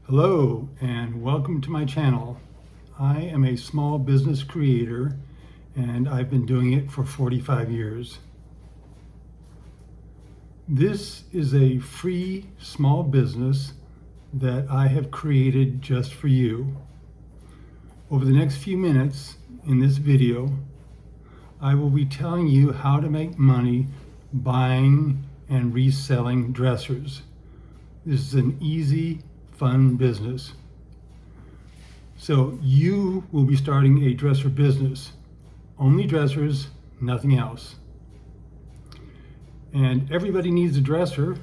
Hello and welcome to my channel. I am a small business creator and I've been doing it for 45 years. This is a free small business that I have created just for you. Over the next few minutes in this video, I will be telling you how to make money buying and reselling dressers. This is an easy, fun business. So you will be starting a dresser business. Only dressers, nothing else. And everybody needs a dresser,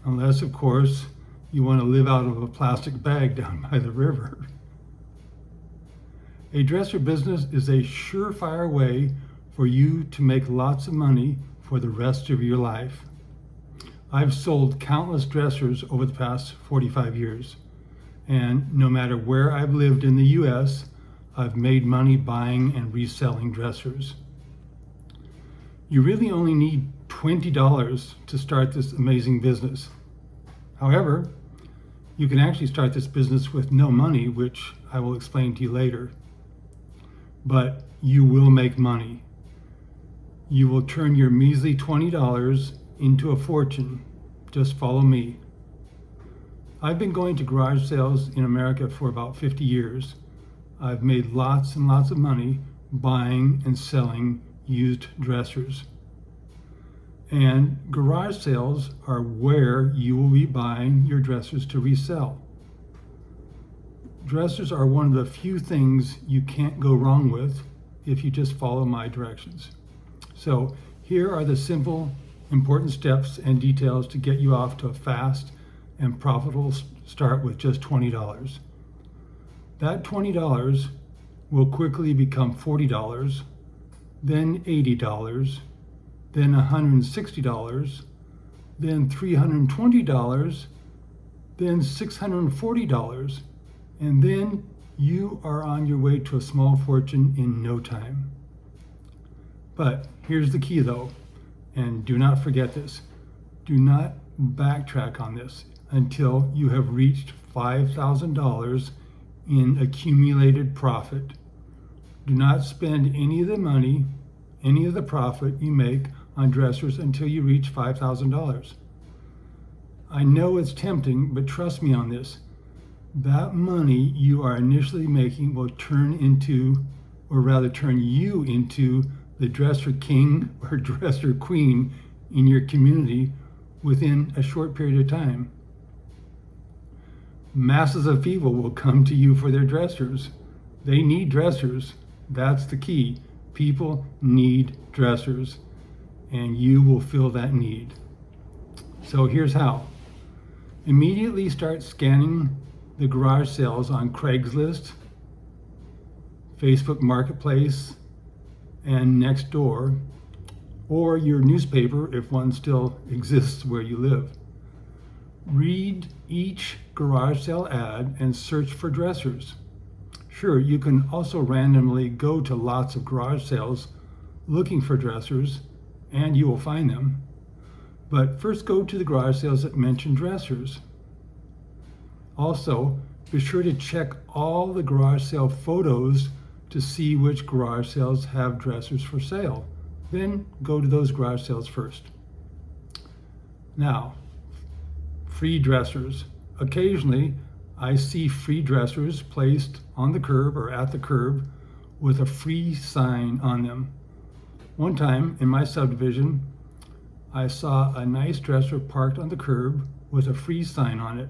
unless of course you want to live out of a plastic bag down by the river. A dresser business is a surefire way for you to make lots of money for the rest of your life. I've sold countless dressers over the past 45 years, and no matter where I've lived in the US, I've made money buying and reselling dressers. You really only need $20 to start this amazing business. However, you can actually start this business with no money, which I will explain to you later. But you will make money. You will turn your measly $20 into a fortune. Just follow me. I've been going to garage sales in America for about 50 years. I've made lots and lots of money buying and selling used dressers. And garage sales are where you will be buying your dressers to resell. Dressers are one of the few things you can't go wrong with if you just follow my directions. So here are the simple, important steps and details to get you off to a fast and profitable start with just $20. That $20 will quickly become $40, then $80, then $160, then $320, then $640, and then you are on your way to a small fortune in no time. But here's the key though, and do not forget this. Do not backtrack on this until you have reached $5,000 in accumulated profit. Do not spend any of the money, any of the profit you make on dressers until you reach $5,000. I know it's tempting, but trust me on this. That money you are initially making will turn you into the dresser king or dresser queen in your community within a short period of time. Masses of people will come to you for their dressers. They need dressers. That's the key. People need dressers, and you will fill that need. So here's how. Immediately start scanning the garage sales on Craigslist, Facebook Marketplace, and Nextdoor, or your newspaper if one still exists where you live. Read each garage sale ad and search for dressers. Sure, you can also randomly go to lots of garage sales looking for dressers, and you will find them. But first go to the garage sales that mention dressers. Also, be sure to check all the garage sale photos to see which garage sales have dressers for sale. Then go to those garage sales first. Now, free dressers. Occasionally, I see free dressers placed on the curb or at the curb with a free sign on them. One time in my subdivision, I saw a nice dresser parked on the curb with a free sign on it.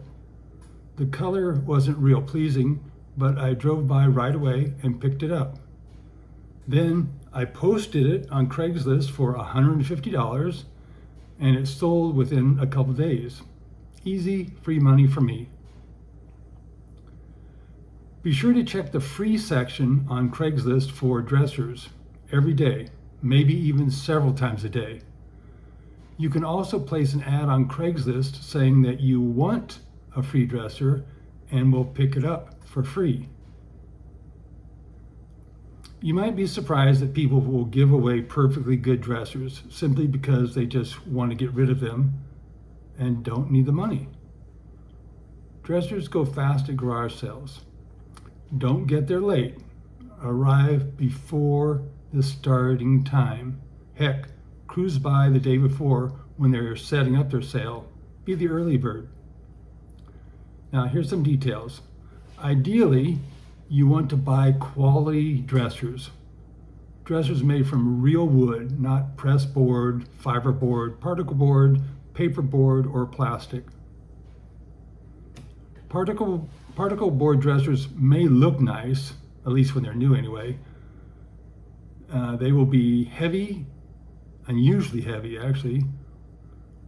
The color wasn't real pleasing, but I drove by right away and picked it up. Then I posted it on Craigslist for $150, and it sold within a couple days. Easy, free money for me. Be sure to check the free section on Craigslist for dressers every day, maybe even several times a day. You can also place an ad on Craigslist saying that you want a free dresser and will pick it up for free. You might be surprised that people will give away perfectly good dressers simply because they just want to get rid of them and don't need the money. Dressers go fast at garage sales. Don't get there late. Arrive before the starting time. Heck, cruise by the day before when they're setting up their sale. Be the early bird. Now here's some details. Ideally, you want to buy quality dressers. Dressers made from real wood, not press board, fiber board, particle board, paper board, or plastic. Particle board dressers may look nice, at least when they're new anyway. They will be heavy, unusually heavy actually.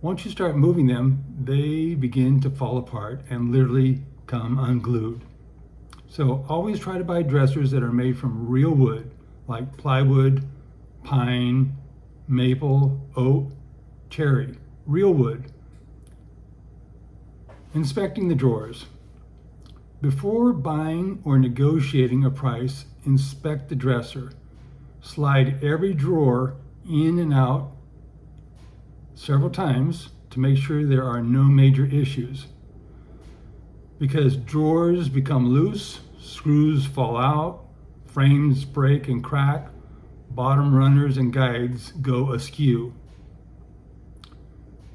Once you start moving them, they begin to fall apart and literally come unglued. So always try to buy dressers that are made from real wood, like plywood, pine, maple, oak, cherry, real wood. Inspecting the drawers. Before buying or negotiating a price, inspect the dresser. Slide every drawer in and out several times to make sure there are no major issues. Because drawers become loose, screws fall out, frames break and crack, bottom runners and guides go askew.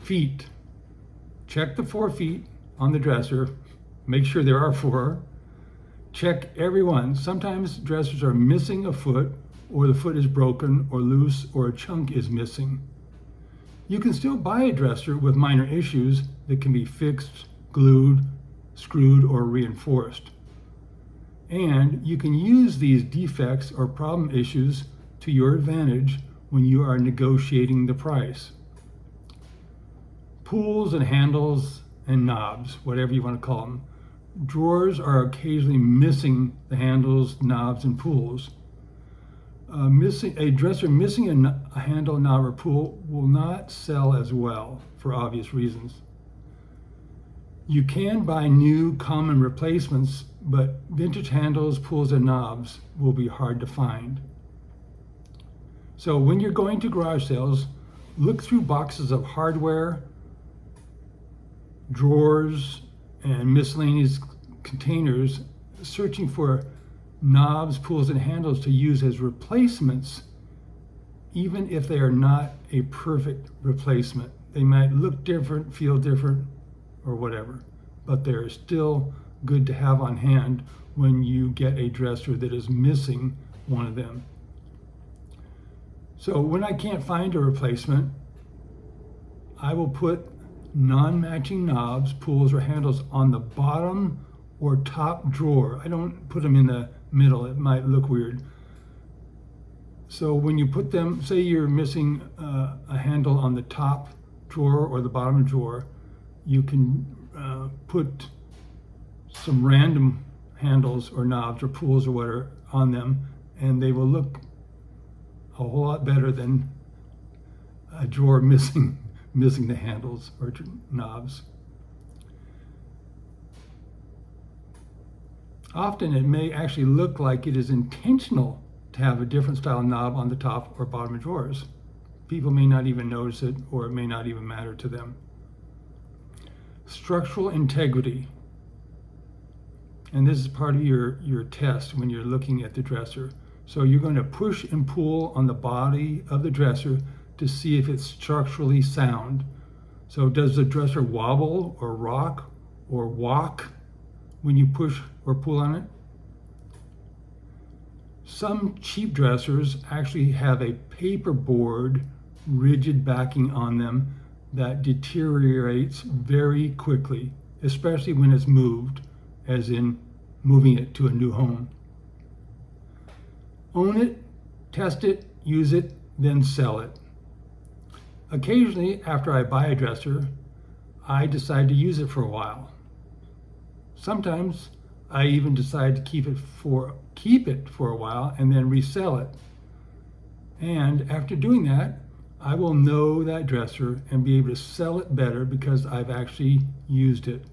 Feet. Check the 4 feet on the dresser. Make sure there are 4. Check every one. Sometimes dressers are missing a foot, or the foot is broken or loose, or a chunk is missing. You can still buy a dresser with minor issues that can be fixed, glued, screwed, or reinforced. And you can use these defects or problem issues to your advantage when you are negotiating the price. Pulls and handles and knobs, whatever you want to call them. Drawers are occasionally missing the handles, knobs, and pulls. A dresser missing a handle, knob, or pull will not sell as well for obvious reasons. You can buy new common replacements, but vintage handles, pulls, and knobs will be hard to find. So when you're going to garage sales, look through boxes of hardware, drawers, and miscellaneous containers, searching for knobs, pulls, and handles to use as replacements, even if they are not a perfect replacement. They might look different, feel different, or whatever, but they're still good to have on hand when you get a dresser that is missing one of them. So when I can't find a replacement, I will put non-matching knobs, pulls, or handles on the bottom or top drawer. I don't put them in the middle, it might look weird. So when you put them, say you're missing a handle on the top drawer or the bottom drawer, you can put some random handles or knobs or pulls or whatever on them, and they will look a whole lot better than a drawer missing the handles or knobs. Often it may actually look like it is intentional to have a different style knob on the top or bottom of drawers. People may not even notice it, or it may not even matter to them. Structural integrity. And this is part of your test when you're looking at the dresser. So you're going to push and pull on the body of the dresser to see if it's structurally sound. So does the dresser wobble or rock or walk when you push or pull on it? Some cheap dressers actually have a paperboard rigid backing on them that deteriorates very quickly, especially when it's moved, as in moving it to a new home. Own it, test it, use it, then sell it. Occasionally, after I buy a dresser, I decide to use it for a while. Sometimes I even decide to keep it for a while and then resell it. And after doing that, I will know that dresser and be able to sell it better because I've actually used it.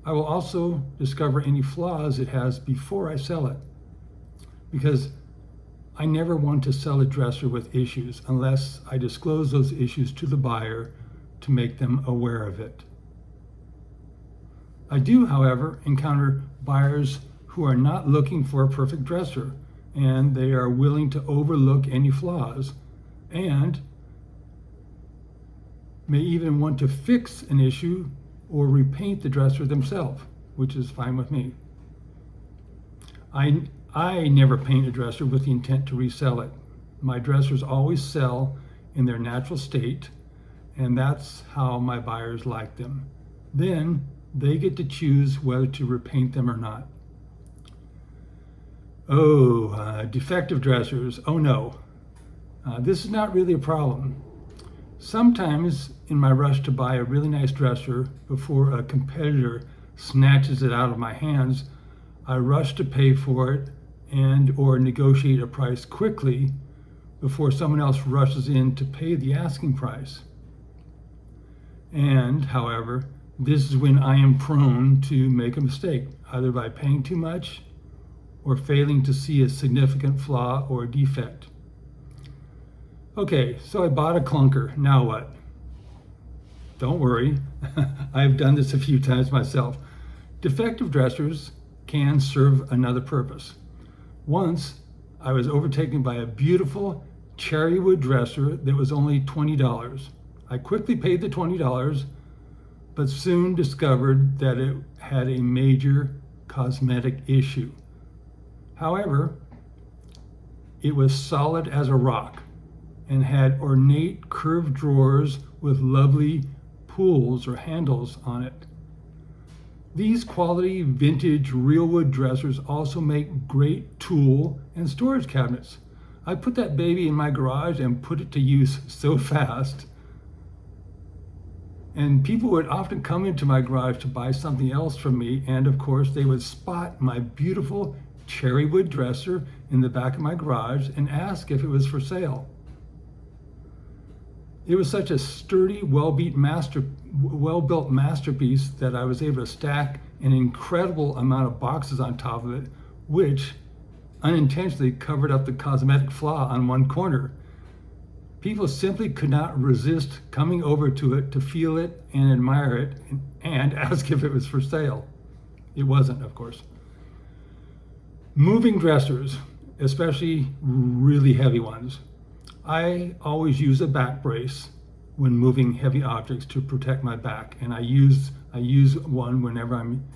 I will also discover any flaws it has before I sell it, because I never want to sell a dresser with issues unless I disclose those issues to the buyer to make them aware of it. I do, however, encounter buyers who are not looking for a perfect dresser, and they are willing to overlook any flaws and may even want to fix an issue or repaint the dresser themselves, which is fine with me. I never paint a dresser with the intent to resell it. My dressers always sell in their natural state, and that's how my buyers like them. Then they get to choose whether to repaint them or not. Defective dressers. Oh no, this is not really a problem. Sometimes in my rush to buy a really nice dresser before a competitor snatches it out of my hands, I rush to pay for it and or negotiate a price quickly before someone else rushes in to pay the asking price. And, however, this is when I am prone to make a mistake, either by paying too much or failing to see a significant flaw or defect. Okay, so I bought a clunker. Now what? Don't worry, I've done this a few times myself. Defective dressers can serve another purpose. Once, I was overtaken by a beautiful cherry wood dresser that was only $20. I quickly paid the $20, but soon discovered that it had a major cosmetic issue. However, it was solid as a rock and had ornate curved drawers with lovely pulls or handles on it. These quality vintage real wood dressers also make great tool and storage cabinets. I put that baby in my garage and put it to use so fast. And people would often come into my garage to buy something else from me, and of course they would spot my beautiful cherry wood dresser in the back of my garage and ask if it was for sale. It was such a sturdy, well-built masterpiece that I was able to stack an incredible amount of boxes on top of it, which unintentionally covered up the cosmetic flaw on one corner. People simply could not resist coming over to it to feel it and admire it and ask if it was for sale. It wasn't, of course. Moving dressers, especially really heavy ones. I always use a back brace when moving heavy objects to protect my back, and I use one whenever I'm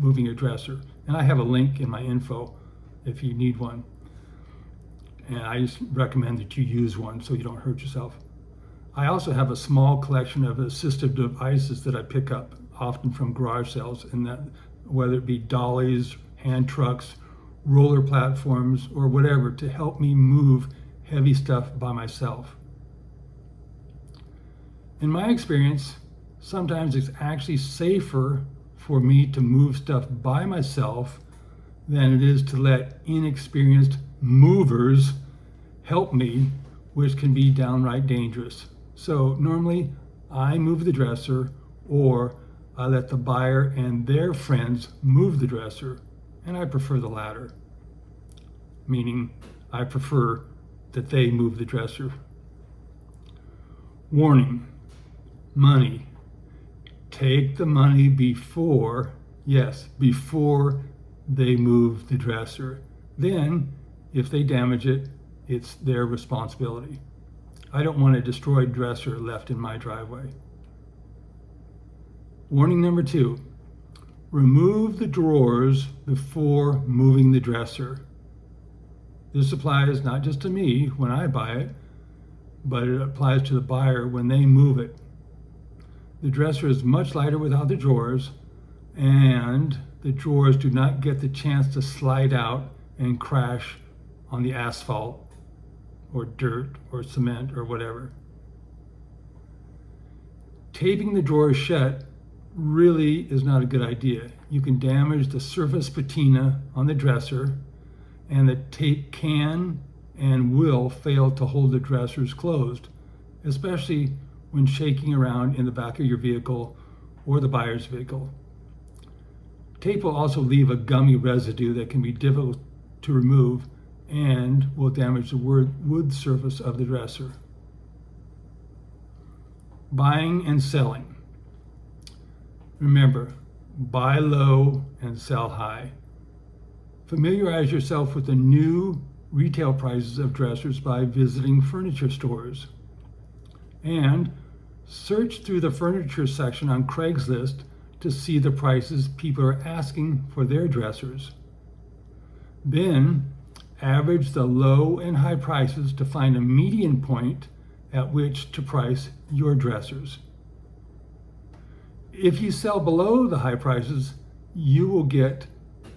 moving a dresser. And I have a link in my info if you need one. And I just recommend that you use one so you don't hurt yourself. I also have a small collection of assistive devices that I pick up often from garage sales, and that whether it be dollies, hand trucks, roller platforms, or whatever, to help me move heavy stuff by myself. In my experience, sometimes it's actually safer for me to move stuff by myself than it is to let inexperienced movers help me, which can be downright dangerous. So normally I move the dresser, or I let the buyer and their friends move the dresser, and I prefer the latter, meaning I prefer that they move the dresser. Warning: money. Take the money before they move the dresser. Then, if they damage it, it's their responsibility. I don't want a destroyed dresser left in my driveway. Warning number 2, remove the drawers before moving the dresser. This applies not just to me when I buy it, but it applies to the buyer when they move it. The dresser is much lighter without the drawers, and the drawers do not get the chance to slide out and crash on the asphalt or dirt or cement or whatever. Taping the drawers shut really is not a good idea. You can damage the surface patina on the dresser, and the tape can and will fail to hold the dressers closed, especially when shaking around in the back of your vehicle or the buyer's vehicle. Tape will also leave a gummy residue that can be difficult to remove and will damage the wood surface of the dresser. Buying and selling. Remember, buy low and sell high. Familiarize yourself with the new retail prices of dressers by visiting furniture stores. And search through the furniture section on Craigslist to see the prices people are asking for their dressers. Then average the low and high prices to find a median point at which to price your dressers. If you sell below the high prices, you will get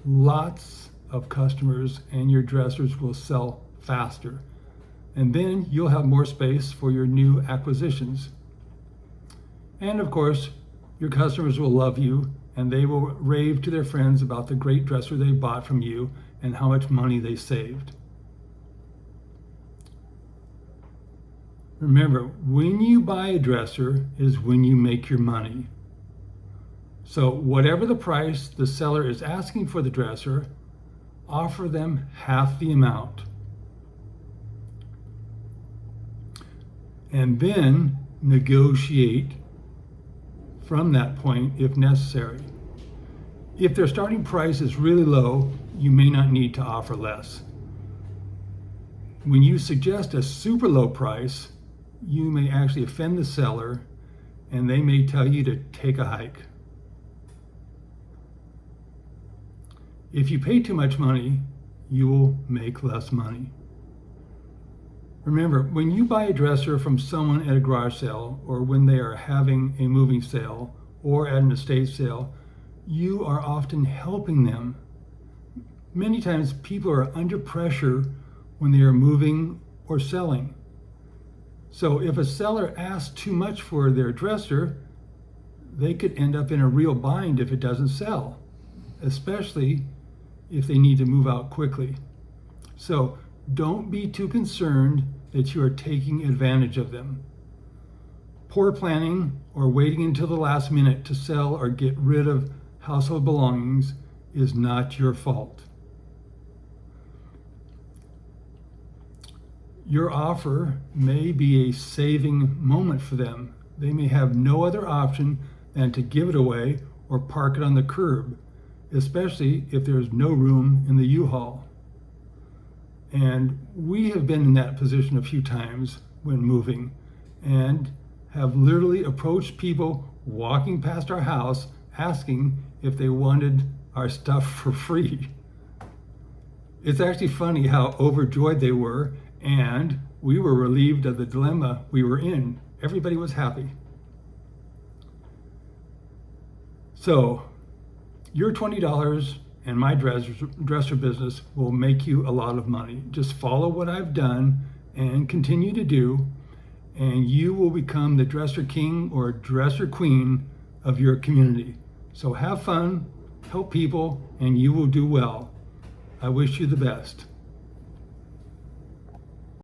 lots of customers and your dressers will sell faster. And then you'll have more space for your new acquisitions. And of course, your customers will love you and they will rave to their friends about the great dresser they bought from you and how much money they saved. Remember, when you buy a dresser is when you make your money. So whatever the price the seller is asking for the dresser, offer them half the amount. And then negotiate from that point if necessary. If their starting price is really low, you may not need to offer less. When you suggest a super low price, you may actually offend the seller and they may tell you to take a hike. If you pay too much money, you will make less money. Remember, when you buy a dresser from someone at a garage sale or when they are having a moving sale or at an estate sale, you are often helping them. Many times people are under pressure when they are moving or selling. So if a seller asks too much for their dresser, they could end up in a real bind if it doesn't sell, especially if they need to move out quickly. So don't be too concerned that you are taking advantage of them. Poor planning or waiting until the last minute to sell or get rid of household belongings is not your fault. Your offer may be a saving moment for them. They may have no other option than to give it away or park it on the curb, especially if there's no room in the U-Haul. And we have been in that position a few times when moving and have literally approached people walking past our house asking if they wanted our stuff for free. It's actually funny how overjoyed they were, and we were relieved of the dilemma we were in. Everybody was happy. So your $20 and my dresser business will make you a lot of money. Just follow what I've done and continue to do, and you will become the dresser king or dresser queen of your community. So have fun, help people, and you will do well. I wish you the best.